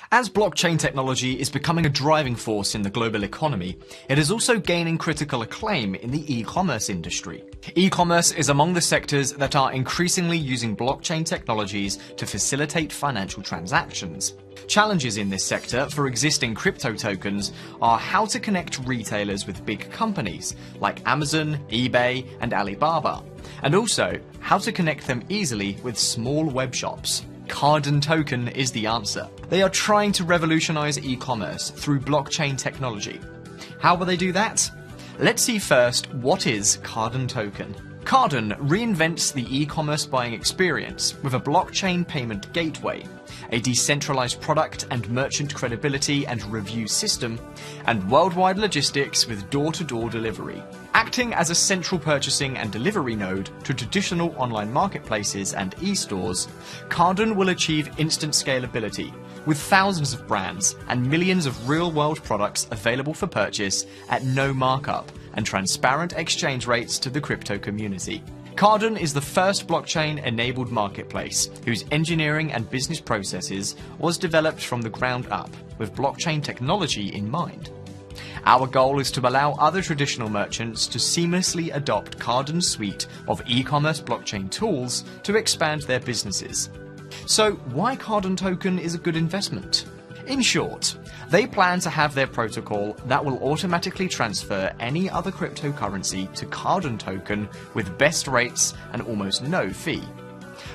As blockchain technology is becoming a driving force in the global economy, it is also gaining critical acclaim in the e-commerce industry. E-commerce is among the sectors that are increasingly using blockchain technologies to facilitate financial transactions. Challenges in this sector for existing crypto tokens are how to connect retailers with big companies like Amazon, eBay, and Alibaba, and also how to connect them easily with small web shops. Cardon Token is the answer. They are trying to revolutionize e-commerce through blockchain technology. How will they do that? Let's see first, what is Cardon Token? Cardon reinvents the e-commerce buying experience with a blockchain payment gateway, a decentralized product and merchant credibility and review system, and worldwide logistics with door-to-door delivery. Acting as a central purchasing and delivery node to traditional online marketplaces and e-stores, Cardon will achieve instant scalability, with thousands of brands and millions of real-world products available for purchase at no markup and transparent exchange rates to the crypto community. Cardon is the first blockchain-enabled marketplace whose engineering and business processes was developed from the ground up with blockchain technology in mind. Our goal is to allow other traditional merchants to seamlessly adopt Cardon's suite of e-commerce blockchain tools to expand their businesses. So why Cardon Token is a good investment? In short, they plan to have their protocol that will automatically transfer any other cryptocurrency to Cardon Token with best rates and almost no fee.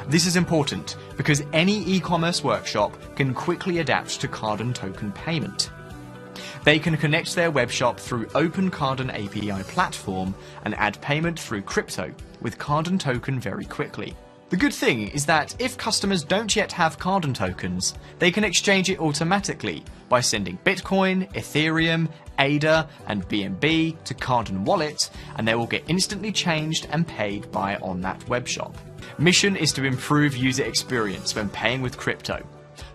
This is important because any e-commerce workshop can quickly adapt to Cardon Token payment. They can connect their webshop through Open Cardon API platform and add payment through crypto with Cardon Token very quickly. The good thing is that if customers don't yet have Cardon tokens, they can exchange it automatically by sending Bitcoin, Ethereum, ADA, and BNB to Cardon Wallet, and they will get instantly changed and paid on that webshop. Mission is to improve user experience when paying with crypto.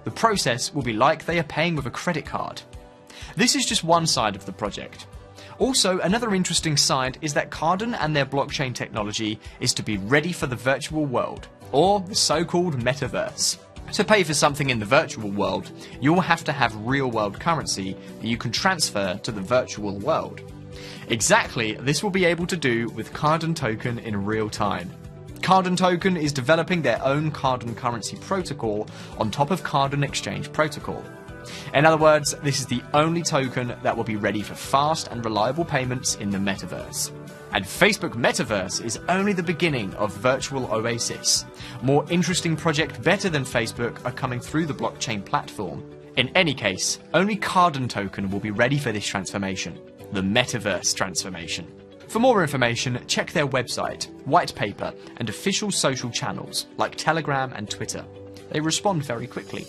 The process will be like they are paying with a credit card. This is just one side of the project. Also, another interesting side is that Cardon and their blockchain technology is to be ready for the virtual world, or the so-called metaverse. To pay for something in the virtual world, you'll have to have real-world currency that you can transfer to the virtual world. Exactly this will be able to do with Cardon Token in real time. Cardon Token is developing their own Cardon currency protocol on top of Cardon Exchange Protocol. In other words, this is the only token that will be ready for fast and reliable payments in the metaverse. And Facebook Metaverse is only the beginning of Virtual Oasis. More interesting projects better than Facebook are coming through the blockchain platform. In any case, only Cardon Token will be ready for this transformation, the Metaverse transformation. For more information, check their website, white paper, and official social channels like Telegram and Twitter. They respond very quickly.